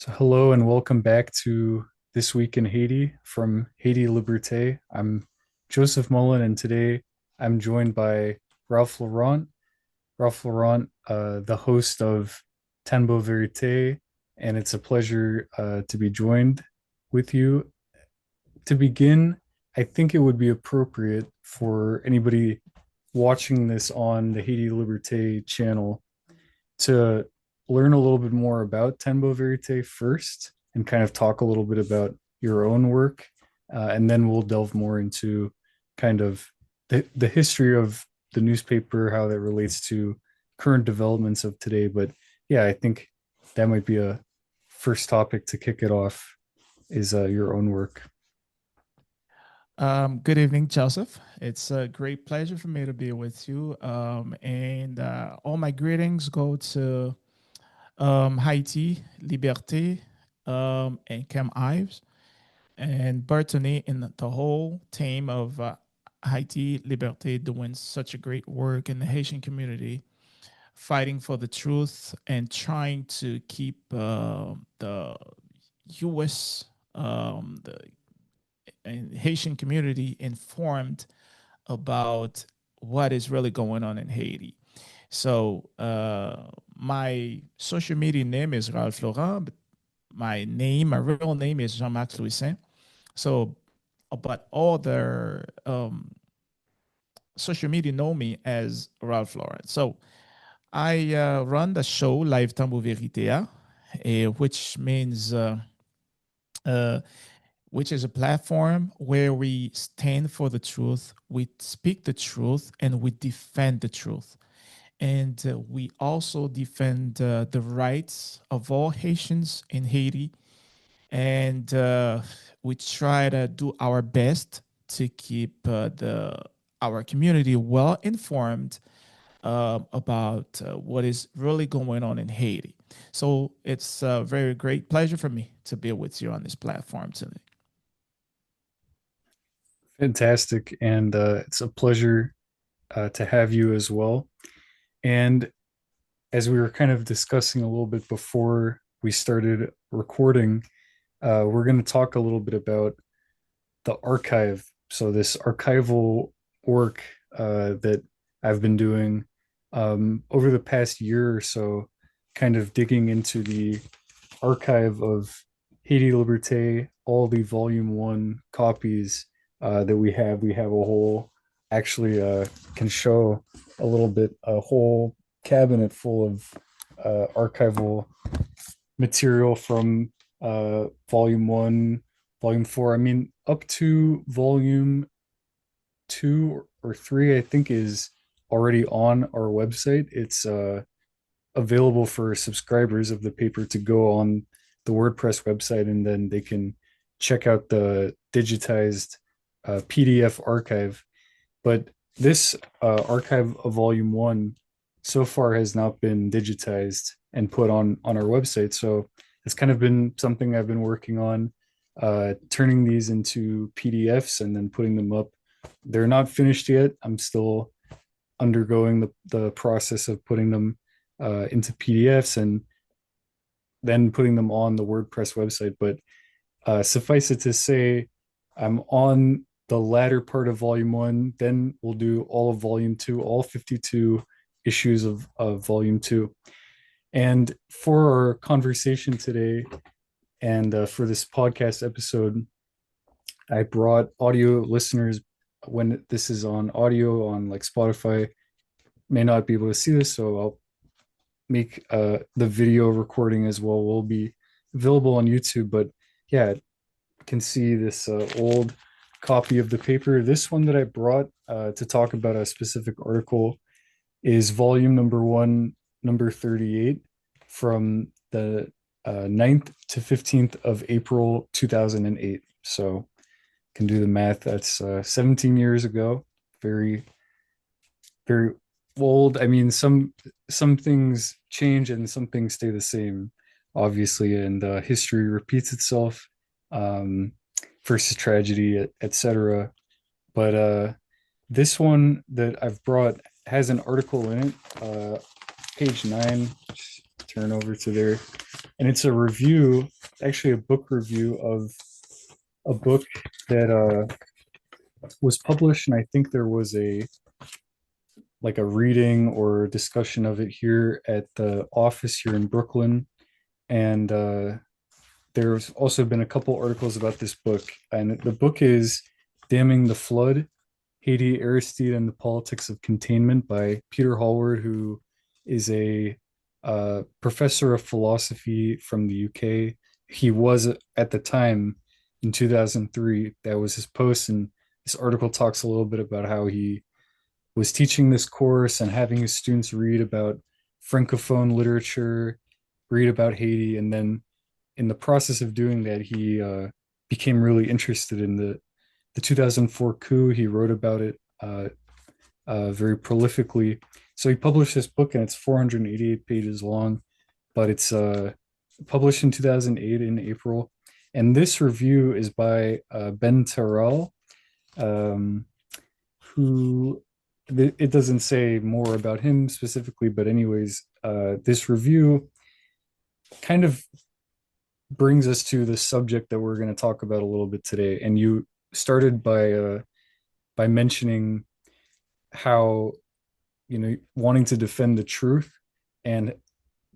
So, hello and welcome back to This Week in Haiti from Haiti Liberté. I'm Joseph Mullen, and today I'm joined by Ralph Laurent. Ralph Laurent, the host of Tanbo Verite, and it's a pleasure to be joined with you. To begin, I think it would be appropriate for anybody watching this on the Haiti Liberté channel to learn a little bit more about Tembo Verite first and kind of talk a little bit about your own work. And then we'll delve more into kind of the history of the newspaper, how that relates to current developments of today. But yeah, I think that might be a first topic to kick it off is your own work. Good evening, Joseph. It's a great pleasure for me to be with you. And all my greetings go to Haiti, Liberté, and Cam Ives, and Bertoni, and the whole team of Haiti, Liberté, doing such a great work in the Haitian community, fighting for the truth and trying to keep the U.S. The Haitian community informed about what is really going on in Haiti. So my social media name is Ralph Laurent, but my real name is Jean-Marc Louisin. So, but all the social media know me as Ralph Laurent. So I run the show Live Tambo Veritea, which means uh, which is a platform where we stand for the truth, we speak the truth, and we defend the truth. And we also defend the rights of all Haitians in Haiti. And we try to do our best to keep the our community well informed about what is really going on in Haiti. So it's a very great pleasure for me to be with you on this platform today. Fantastic. And it's a pleasure to have you as well. And as we were kind of discussing a little bit before we started recording, we're going to talk a little bit about the archive. So, this archival work that I've been doing over the past year or so, kind of digging into the archive of Haiti Liberté, all the volume one copies that we have. We have a whole, actually, can show a little bit, a whole cabinet full of archival material from volume one, volume four. I mean, up to volume two or three, I think, is already on our website. It's available for subscribers of the paper to go on the WordPress website, and then they can check out the digitized PDF archive. But this archive of volume one so far has not been digitized and put on our website. So it's kind of been something I've been working on, turning these into PDFs and then putting them up. They're not finished yet. I'm still undergoing the process of putting them into PDFs and then putting them on the WordPress website. But suffice it to say, I'm on the latter part of volume one. Then we'll do all of volume two, all 52 issues of volume two. And for our conversation today and for this podcast episode, I brought audio listeners. When this is on audio on like Spotify, may not be able to see this, so I'll make the video recording as well will be available on YouTube. But yeah, can see this old copy of the paper. This one that I brought to talk about a specific article is volume number one, number 38, from the 9th to 15th of April 2008. So can do the math. That's 17 years ago. Very, very old. I mean, some things change and some things stay the same, obviously, and history repeats itself. Um, versus tragedy, etc. But this one that I've brought has an article in it, page 9. Just turn over to there. and it's a review, actually a book review of a book that was published, and I think there was a like a reading or discussion of it here at the office here in Brooklyn. And there's also been a couple articles about this book. And the book is Damming the Flood, Haiti, Aristide, and the Politics of Containment by Peter Hallward, who is a professor of philosophy from the UK. He was at the time in 2003. That was his post. And this article talks a little bit about how he was teaching this course and having his students read about Francophone literature, read about Haiti, and then in the process of doing that, he became really interested in the 2004 coup. He wrote about it very prolifically. So he published this book, and it's 488 pages long, but it's published in 2008 in April. And this review is by Ben Terrell, um, who it doesn't say more about him specifically, but anyways, this review kind of brings us to the subject that we're going to talk about a little bit today. And you started by mentioning how wanting to defend the truth and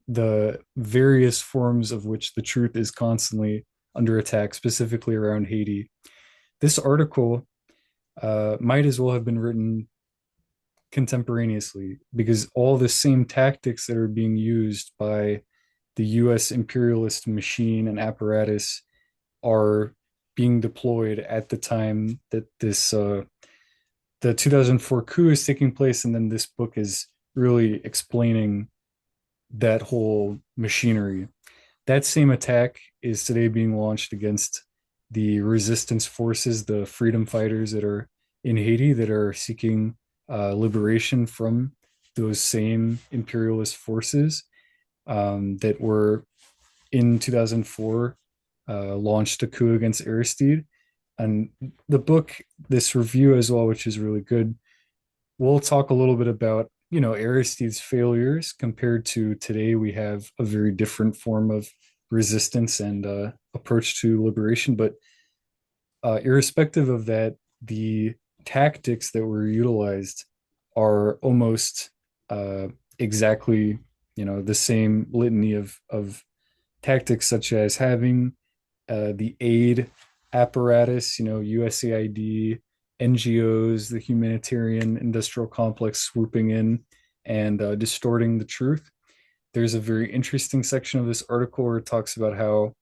the various forms of which the truth is constantly under attack, specifically around Haiti. This article might as well have been written contemporaneously because all the same tactics that are being used by the US imperialist machine and apparatus are being deployed at the time that this the 2004 coup is taking place, and then this book is really explaining that whole machinery. That same attack is today being launched against the resistance forces, the freedom fighters that are in Haiti that are seeking liberation from those same imperialist forces that were in 2004 launched a coup against Aristide. And the book, this review as well, which is really good, we'll talk a little bit about Aristide's failures compared to today. We have a very different form of resistance and approach to liberation. But irrespective of that, the tactics that were utilized are almost exactly the same litany of tactics, such as having the aid apparatus, USAID, NGOs, the humanitarian industrial complex swooping in and distorting the truth. There's a very interesting section of this article where it talks about how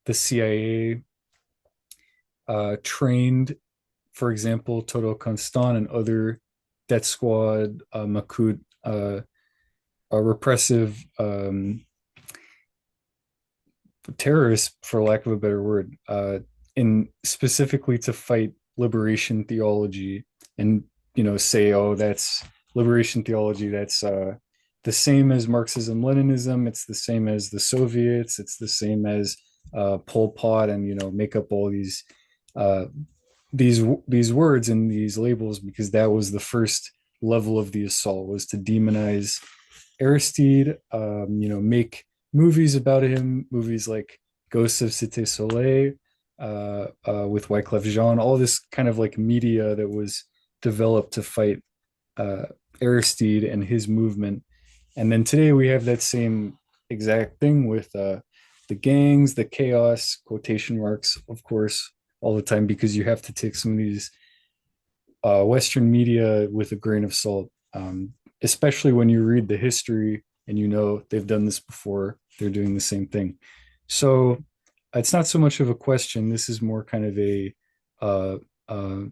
the CIA trained, for example, Toto Constant and other death squad, Makut, repressive terrorists, for lack of a better word, in specifically to fight liberation theology and say, oh, that's liberation theology. That's the same as Marxism Leninism. It's the same as the Soviets. It's the same as Pol Pot, and make up all uh, these words and these labels because that was the first level of the assault, was to demonize Aristide, make movies about him, movies like Ghosts of Cité Soleil, with Wyclef Jean, all this kind of like media that was developed to fight uh, Aristide and his movement. And then today we have that same exact thing with the gangs, the chaos, quotation marks, of course, all the time, because you have to take some of these Western media with a grain of salt, especially when you read the history and they've done this before, they're doing the same thing. So it's not so much of a question. This is more kind of a uh, uh,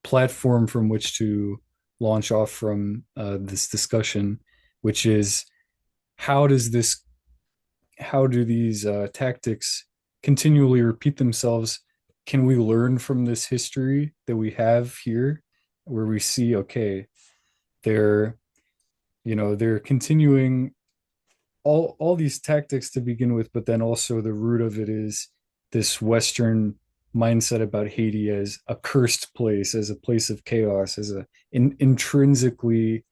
platform from which to launch off from this discussion, which is how does this, how do these tactics continually repeat themselves? Can we learn from this history that we have here, where we see, okay, they're they're continuing all these tactics to begin with, but then also the root of it is this Western mindset about Haiti as a cursed place, as a place of chaos, as a intrinsically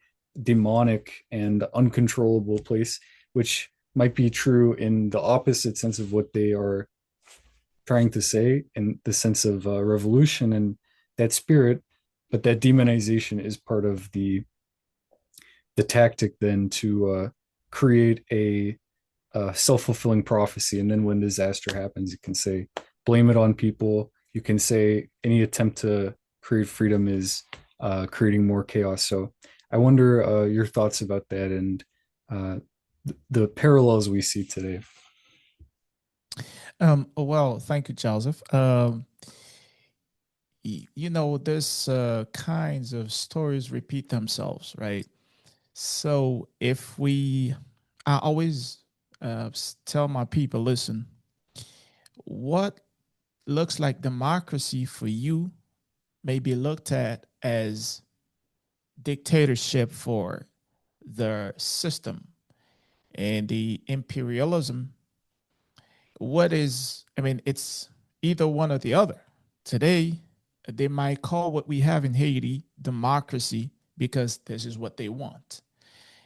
demonic and uncontrollable place, which might be true in the opposite sense of what they are trying to say, in the sense of revolution and that spirit, but that demonization is part of the tactic then to create a self-fulfilling prophecy. And then when disaster happens, you can say blame it on people. You can say any attempt to create freedom is creating more chaos. So I wonder your thoughts about that and uh, the parallels we see today. Well, thank you, Joseph. You know, this kinds of stories repeat themselves, right? So if we, I always tell my people, listen, what looks like democracy for you may be looked at as dictatorship for the system and the imperialism. What is, I mean, it's either one or the other. Today, they might call what we have in Haiti democracy because this is what they want.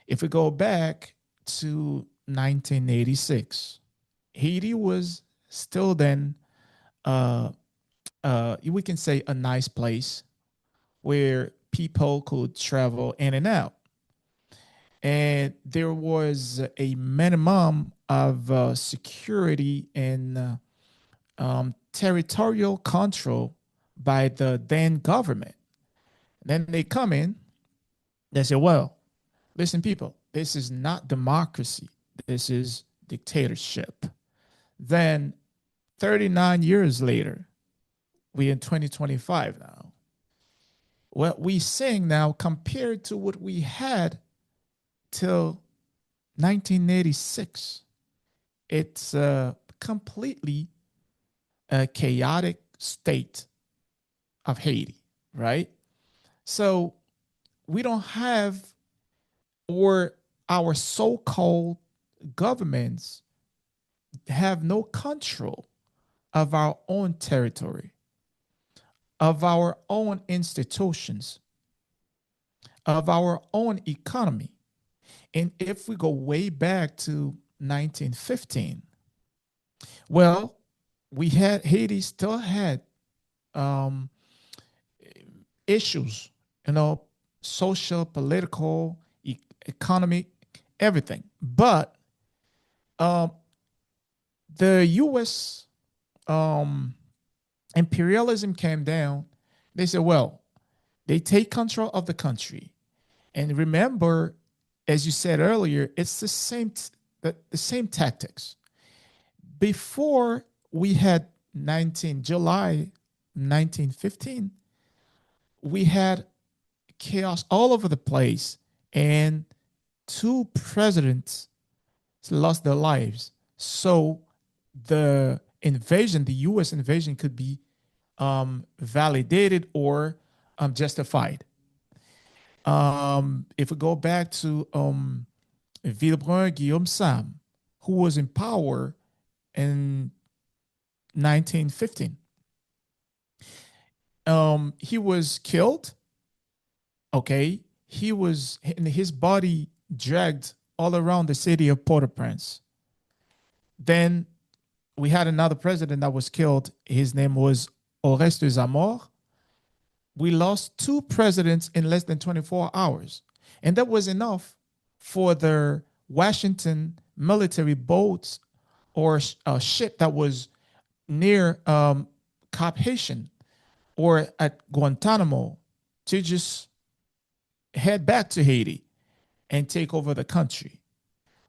If we go back to 1986, Haiti was still then, uh, we can say, a nice place where people could travel in and out. And there was a minimum of security and territorial control by the then government. Then they come in, they say, well, listen, people, this is not democracy, this is dictatorship. Then 39 years later, we in 2025 now. What we seeing now compared to what we had till 1986, it's a completely a chaotic state of Haiti, right? So we don't have, or our so called governments have no control of our own territory, of our own institutions, of our own economy. And if we go way back to 1915, well, we had Haiti still had um, issues, you know, social, political, economic, everything. But um, the U.S. Um, imperialism came down. They said, well, they take control of the country. And remember, as you said earlier, it's the same tactics. Before we had 19 July 1915, we had chaos all over the place, and two presidents lost their lives. So the invasion, the U.S. invasion, could be validated or justified. If we go back to Villebrun Guillaume Sam, who was in power in 1915, he was killed. Okay, he was and his body dragged all around the city of Port-au-Prince. Then we had another president that was killed. His name was Oreste Zamor. We lost two presidents in less than 24 hours. And that was enough for the Washington military boats or a ship that was near Cap Haitian or at Guantanamo to just head back to Haiti and take over the country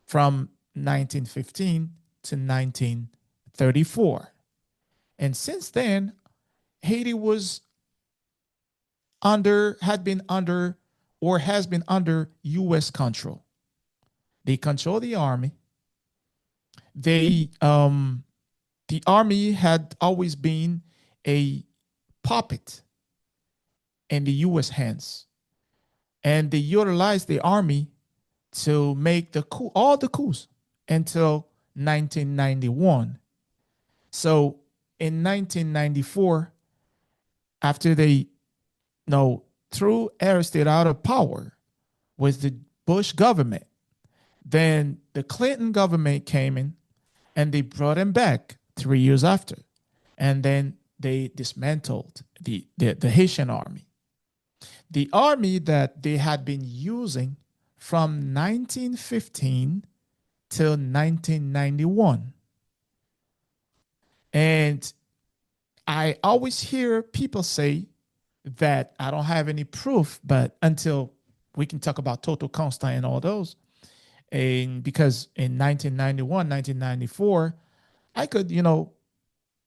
from 1915 to 1934. And since then, Haiti was had been under, or has been under U.S. control. They control the army. They the army had always been a puppet in the U.S. hands, and they utilized the army to make the coup, all the coups until 1991. So in 1994, after they threw Aristide out of power with the Bush government, Then the Clinton government came in and they brought him back 3 years after. And then they dismantled the Haitian army. The army that they had been using from 1915 till 1991. And I always hear people say that I don't have any proof, but until we can talk about Toto Constant and all those, and because in 1991, 1994, I could,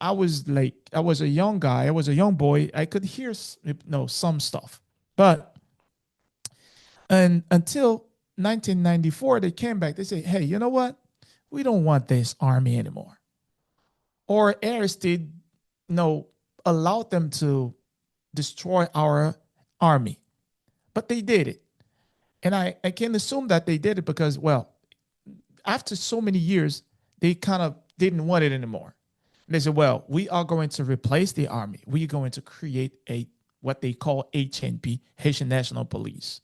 I was a young guy, I was a young boy, I could hear, some stuff. But and until 1994, they came back, they say, hey, you know what? We don't want this army anymore. Or Aristide, allowed them to destroy our army. But they did it. And I can assume that they did it because, well, after so many years, they kind of didn't want it anymore. And they said, well, we are going to replace the army. We are going to create a what they call HNP, Haitian National Police.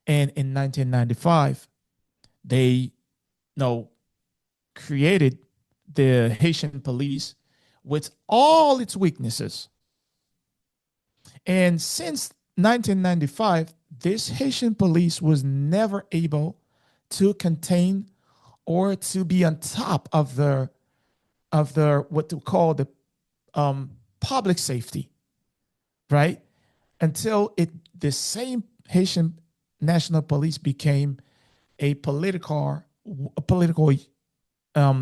And in 1995, they created the Haitian police with all its weaknesses. And since 1995, this Haitian police was never able to contain or to be on top of the what to call the public safety, right? Until the same Haitian National Police became a political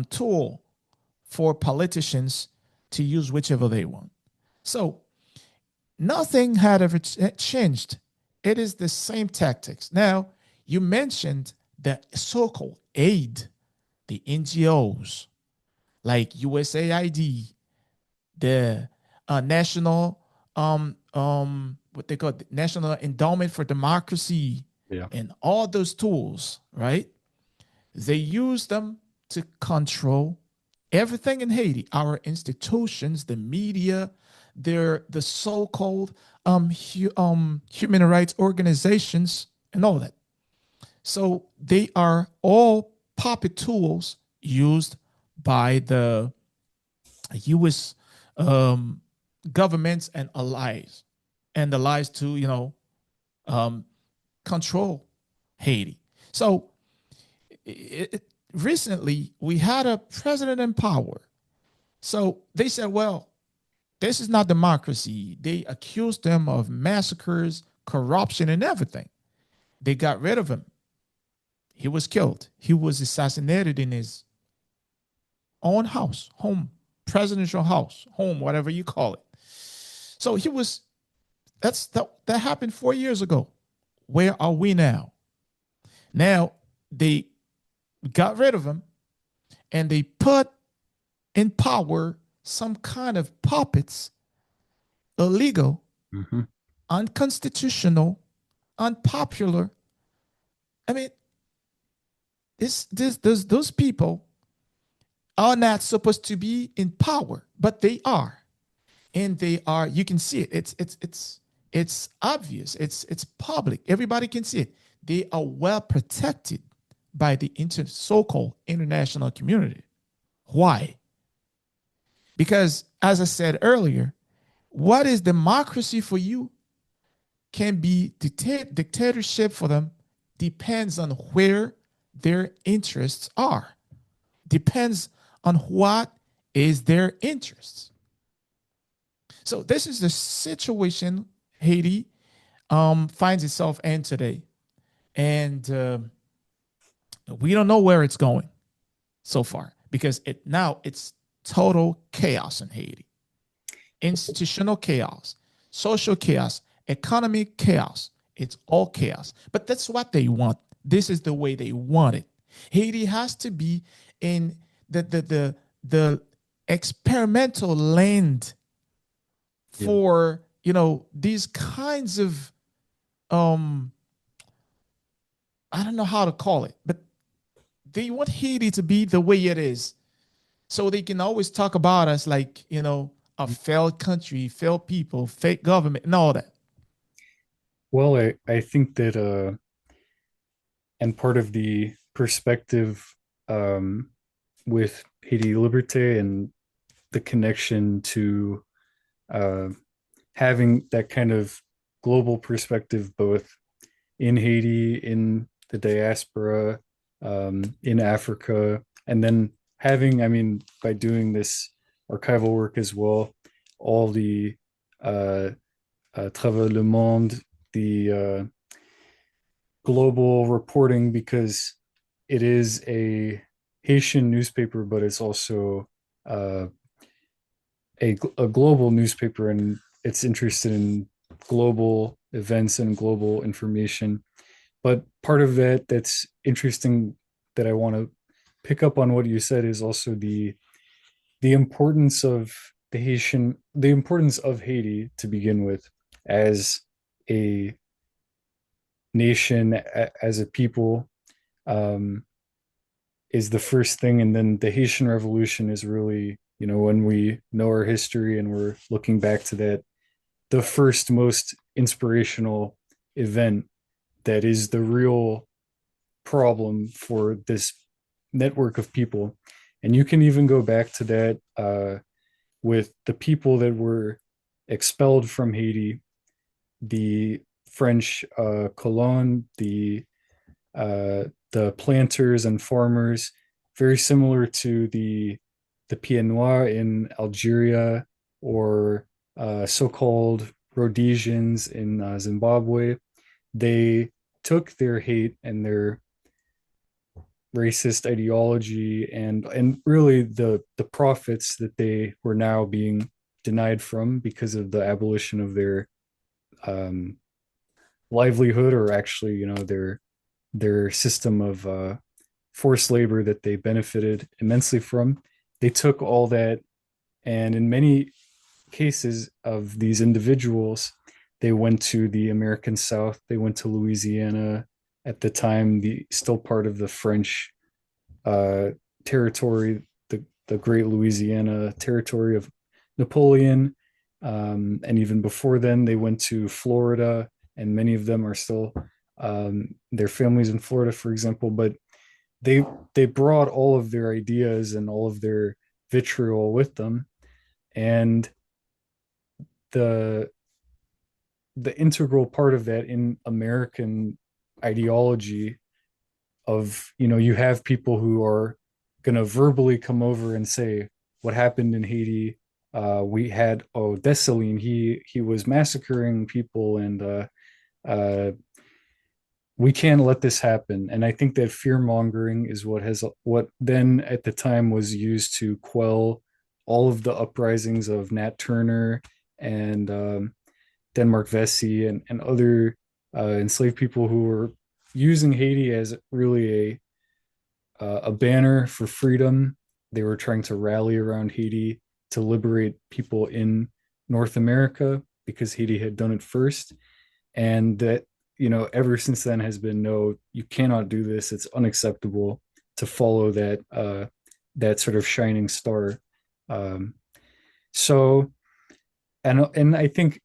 tool for politicians to use whichever they want. So nothing had ever changed. It is the same tactics. Now, you mentioned the so-called aid, the NGOs like USAID, the National what they call the National Endowment for Democracy, Yeah. and all those tools, right? They use them to control everything in Haiti, our institutions, the media, the so-called human rights organizations, and all that. So they are all puppet tools used by the U.S. Um, governments and allies to um, control Haiti. So recently we had a president in power. So they said, well, this is not democracy. They accused them of massacres, corruption, and everything. They got rid of him. He was killed. He was assassinated in his own house, home, presidential house, home, whatever you call it. So that happened 4 years ago. Where are we now? Now they got rid of him and they put in power some kind of puppets, illegal, Mm-hmm. unconstitutional, unpopular. I mean, those people are not supposed to be in power, but they are, and they are. You can see it. It's obvious. It's public. Everybody can see it. They are well protected by the so-called international community. Why? Because, as I said earlier, what is democracy for you can be dictatorship for them, depends on where their interests are, depends on what is their interests. So this is the situation Haiti finds itself in today, and we don't know where it's going so far because it's total chaos in Haiti, institutional chaos, social chaos, economic chaos. It's all chaos. But that's what they want. This is the way they want it. Haiti has to be in the experimental land Yeah. for these kinds of um I don't know how to call it, but they want Haiti to be the way it is. So they can always talk about us like, a failed country, failed people, fake government, and all that. Well, I think that and part of the perspective um, with Haiti Liberté and the connection to uh, having that kind of global perspective, both in Haiti, in the diaspora, in Africa, and then having, I mean, by doing this archival work as well, all the uh, Travail Le Monde, the global reporting, because it is a Haitian newspaper, but it's also uh, a global newspaper, and it's interested in global events and global information. But part of that that's interesting that I want to pick up on what you said is also the importance of the importance of Haiti to begin with as a nation, as a people, um, is the first thing, and then the Haitian Revolution is really, when we know our history and we're looking back to that, the first most inspirational event that is the real problem for this network of people. And you can even go back to that with the people that were expelled from Haiti, the French colon, the planters and farmers, very similar to the Pieds Noirs in Algeria, or so-called Rhodesians in Zimbabwe. They took their hate and their racist ideology and really the profits that they were now being denied from because of the abolition of their um, livelihood, or actually, their system of forced labor that they benefited immensely from. They took all that, and in many cases of these individuals, they went to the American South. They went to Louisiana, at the time, the still part of the French uh, territory, the Great Louisiana Territory of Napoleon. And even before then, they went to Florida, and many of them are still their families in Florida, for example. But they they brought all of their ideas and all of their vitriol with them, and the the integral part of that in American ideology of, you have people who are going to verbally come over and say what happened in Haiti. We had, oh, Dessalines, he was massacring people, and uh, we can't let this happen. And I think that fear mongering is what then at the time was used to quell all of the uprisings of Nat Turner and Denmark Vesey and other enslaved people who were using Haiti as really a banner for freedom. They were trying to rally around Haiti to liberate people in North America because Haiti had done it first. And that, ever since then has been, no, you cannot do this. It's unacceptable to follow that sort of shining star. Um, so, and I think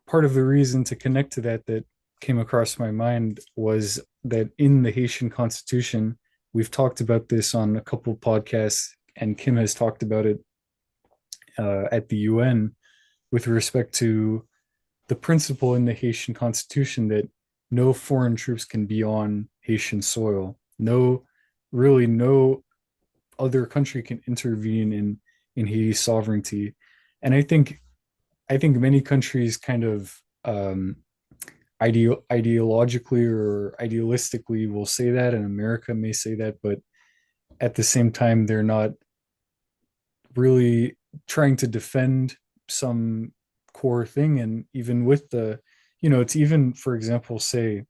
part of the reason to connect to that came across my mind was that in the Haitian Constitution, we've talked about this on a couple of podcasts, and Kim has talked about it at the UN with respect to the principle in the Haitian Constitution that no foreign troops can be on Haitian soil. No other country can intervene in Haiti's sovereignty. And I think many countries kind of ideologically or idealistically will say that, and America may say that, but at the same time, they're not really trying to defend some core thing. And even with it's even, for example, say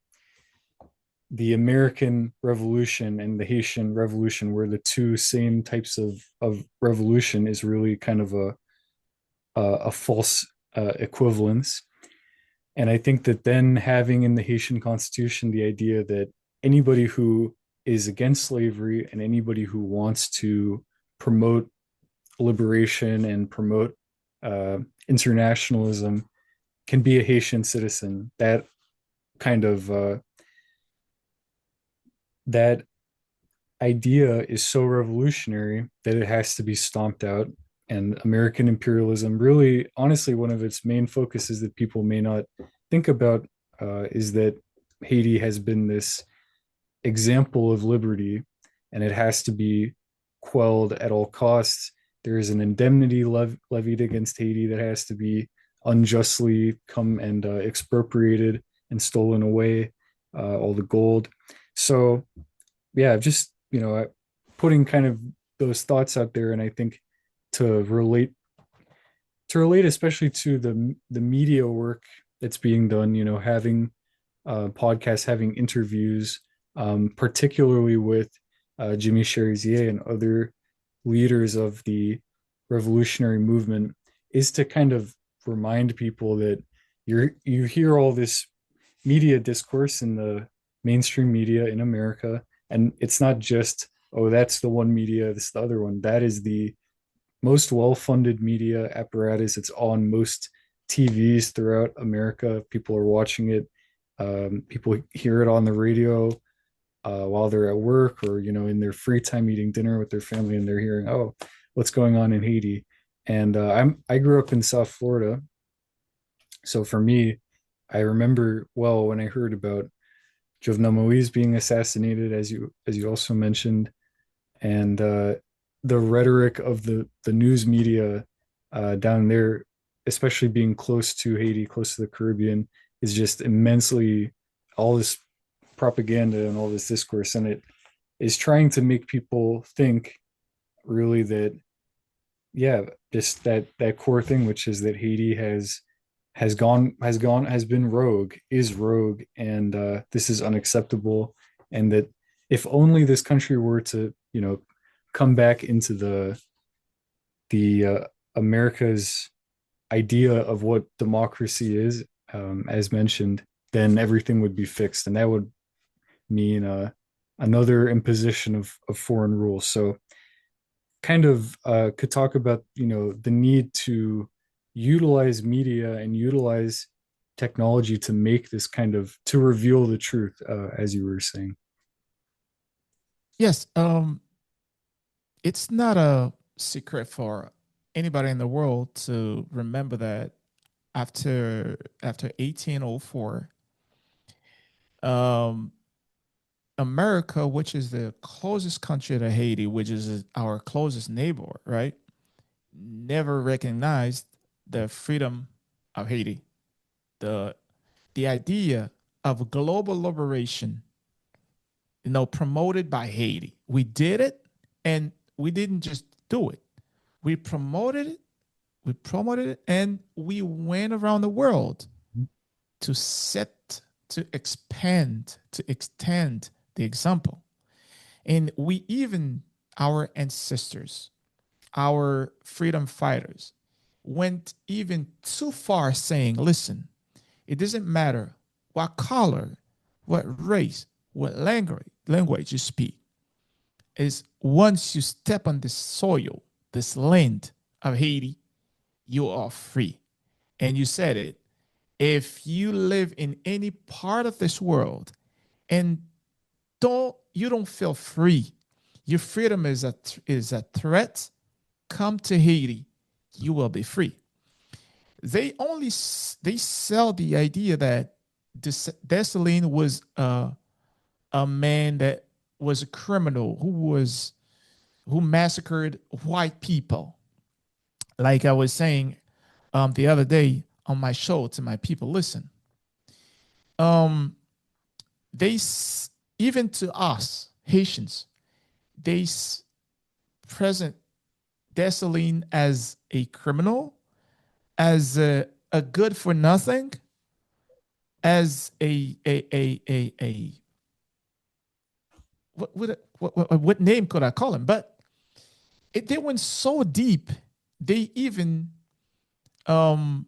the American Revolution and the Haitian Revolution, where the two same types of revolution is really kind of a false equivalence. And I think that then having in the Haitian Constitution the idea that anybody who is against slavery and anybody who wants to promote liberation and promote internationalism can be a Haitian citizen. That kind of that idea is so revolutionary that it has to be stomped out. And American imperialism, really, honestly, one of its main focuses that people may not think about is that Haiti has been this example of liberty, and it has to be quelled at all costs. There is an indemnity levied against Haiti that has to be unjustly come and expropriated and stolen away, all the gold. So yeah, just putting kind of those thoughts out there, and I think to relate especially to the media work that's being done, having podcasts, having interviews, particularly with Jimmy Cherizier and other leaders of the revolutionary movement, is to kind of remind people that you hear all this media discourse in the mainstream media in America, and it's not just, oh, that's the one media, this the other one. That is the most well-funded media apparatus. It's on most TVs throughout America. People are watching it. People hear it on the radio while they're at work, or in their free time eating dinner with their family, and they're hearing, oh, what's going on in Haiti. And I grew up in South Florida, so for me, I remember well when I heard about Jovenel Moise being assassinated, as you also mentioned, and the rhetoric of the news media down there, especially being close to Haiti, close to the Caribbean, is just immensely, all this propaganda and all this discourse, and it is trying to make people think really that, yeah, just that core thing, which is that Haiti has been rogue, is rogue, and this is unacceptable, and that if only this country were to come back into the America's idea of what democracy is, as mentioned, then everything would be fixed, and that would mean another imposition of foreign rule. So kind of could talk about the need to utilize media and utilize technology to make this kind of to reveal the truth, as you were saying. Yes, it's not a secret for anybody in the world to remember that after 1804, um, America, which is the closest country to Haiti, which is our closest neighbor, right, never recognized the freedom of Haiti. The the idea of global liberation, promoted by Haiti. We did it, and we didn't just do it. We promoted it, and we went around the world to to expand, to extend the example. And we even, our ancestors, our freedom fighters, went even too far saying, listen, it doesn't matter what color, what race, what language you speak. Is once you step on this soil, this land of Haiti, you are free. And you said it. If you live in any part of this world and don't feel free, your freedom is a threat, come to Haiti, you will be free. They sell the idea that Dessalines was a man that was a criminal who massacred white people. Like I was saying the other day on my show to my people, listen, um, they even to us Haitians, they present Dessalines as a criminal, as a good for nothing, as a what name could I call him? But they went so deep, they um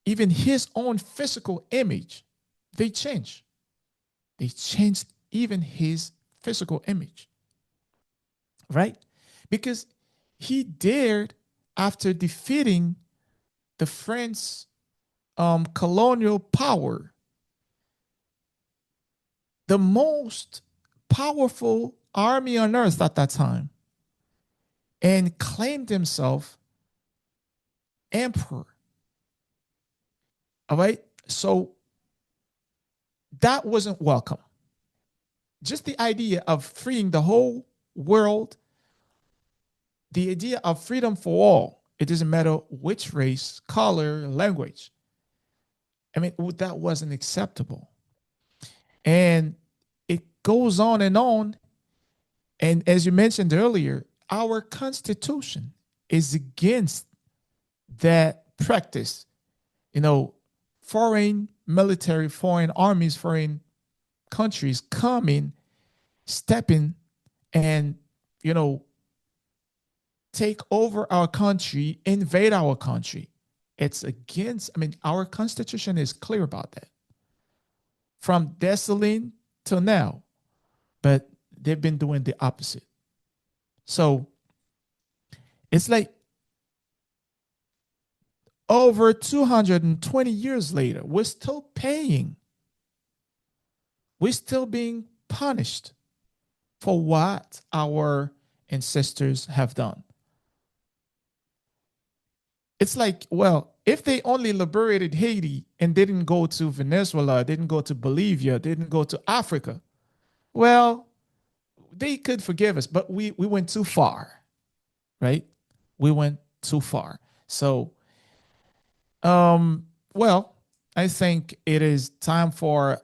even his own physical image, they changed. They changed even his physical image, right? Because he dared, after defeating the French colonial power, the most powerful army on earth at that time and claimed himself emperor. All right. So that wasn't welcome. Just the idea of freeing the whole world, the idea of freedom for all, it doesn't matter which race, color, language. I mean, that wasn't acceptable. And it goes on and on. And as you mentioned earlier, our Constitution is against that practice. You know, foreign military, foreign armies, foreign countries coming, stepping, and, you know, take over our country, invade our country. It's against, I mean, our Constitution is clear about that from Dessalines till now, but they've been doing the opposite. So it's like over 220 years later, we're still paying. We're still being punished for what our ancestors have done. It's like, well, if they only liberated Haiti and didn't go to Venezuela, didn't go to Bolivia, didn't go to Africa, well, they could forgive us, but we went too far, right? We went too far. So, well, I think it is time for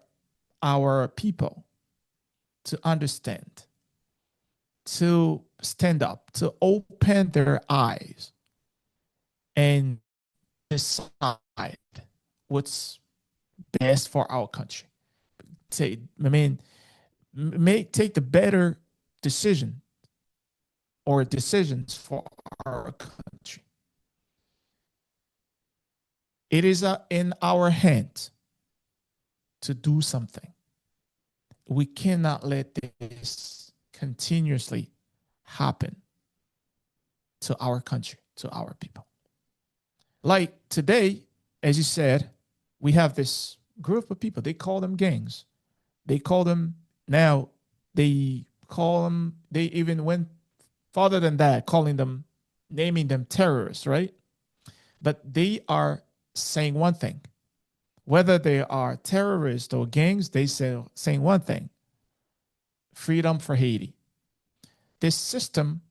our people to understand, to stand up, to open their eyes and decide what's best for our country. I mean, take the better decision or decisions for our country. It is in our hands to do something. We cannot let this continuously happen to our country, to our people. Like today, as you said, we have this group of people. They call them gangs. They call them now, they call them, they even went farther than that, calling them, naming them terrorists, right? But they are saying one thing. Whether they are terrorists or gangs, they say saying one thing: freedom for Haiti. This system,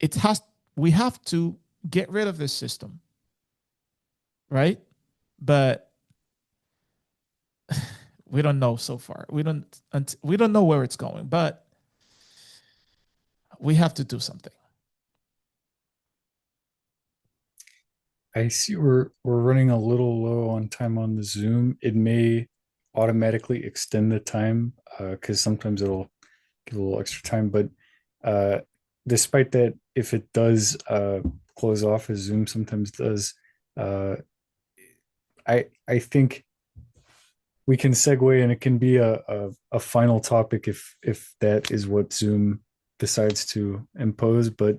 it has, we have to get rid of this system, right? But we don't know so far. We don't know where it's going, but we have to do something. I see we're running a little low on time on the Zoom. It may automatically extend the time because sometimes it'll give a little extra time. But uh, despite that, if it does close off, as Zoom sometimes does, uh, I think we can segue and it can be a final topic if that is what Zoom decides to impose. But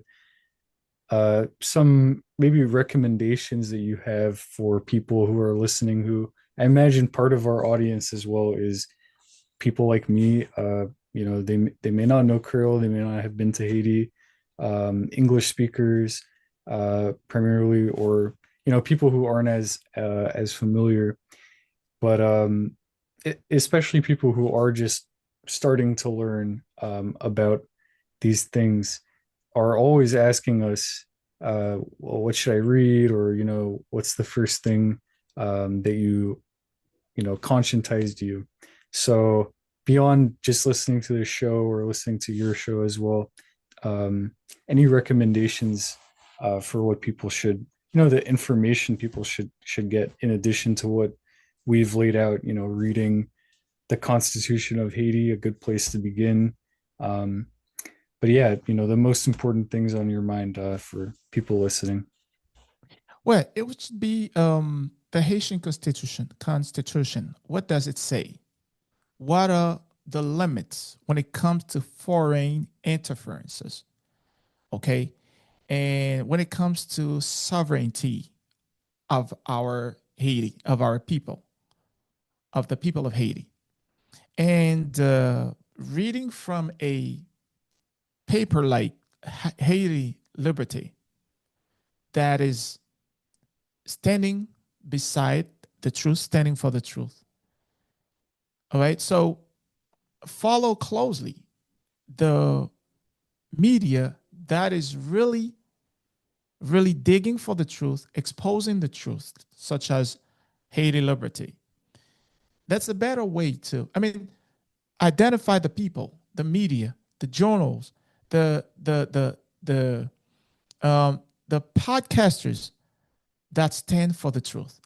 some maybe recommendations that you have for people who are listening, who I imagine part of our audience as well is people like me. They may not know Creole, they may not have been to Haiti. English speakers, primarily, or people who aren't as familiar. But especially people who are just starting to learn about these things are always asking us, well, what should I read? Or, what's the first thing that conscientized you? So beyond just listening to the show or listening to your show as well, um, any recommendations for what people should, the information people should get in addition to what we've laid out, reading the Constitution of Haiti, a good place to begin. Um, but yeah, the most important things on your mind for people listening. Well, it would be the Haitian Constitution. Constitution. What does it say? What are the limits when it comes to foreign interferences? Okay, and when it comes to sovereignty of our Haiti, of our people, of the people of Haiti, and reading from a paper like Haiti Liberty that is standing beside the truth, standing for the truth. All right. So follow closely the media that is really digging for the truth, exposing the truth, such as Haiti Liberty. That's a better way to, I mean, identify the people, the media, the journals, the podcasters that stand for the truth,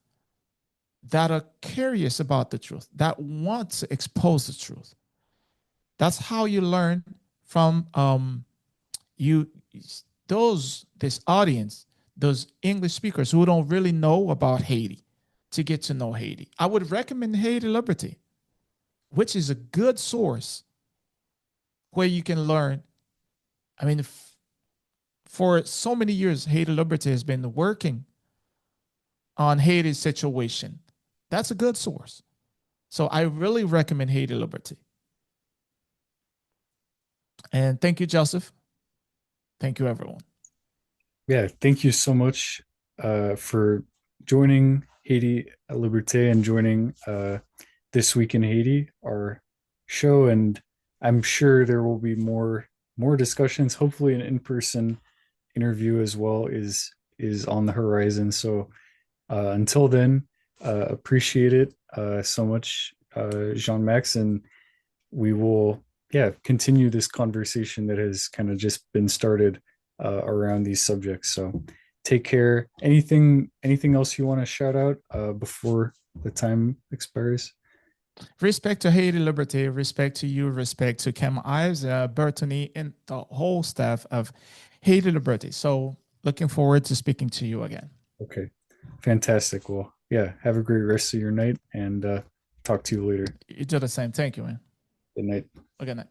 that are curious about the truth, that want to expose the truth. That's how you learn from you those this audience, those English speakers who don't really know about Haiti, to get to know Haiti. I would recommend Haiti Liberty, which is a good source where you can learn. I mean, for so many years, Haiti Liberty has been working on Haiti's situation. That's a good source. So I really recommend Haiti Liberty. And thank you, Joseph. Thank you, everyone. Yeah, thank you so much for joining Haiti at Liberté and joining This Week in Haiti, our show. And I'm sure there will be more discussions. Hopefully, an in-person interview as well is on the horizon. So until then, appreciate it so much, Jean-Max, and we will, yeah, continue this conversation that has kind of just been started around these subjects. So take care. Anything else you want to shout out before the time expires? Respect to Haiti Liberty, respect to you, respect to Cam Ives, Bertoni, and the whole staff of Haiti Liberty. So looking forward to speaking to you again. Okay, fantastic. Well, yeah, have a great rest of your night and talk to you later. You do the same. Thank you, man. Good night. Good night.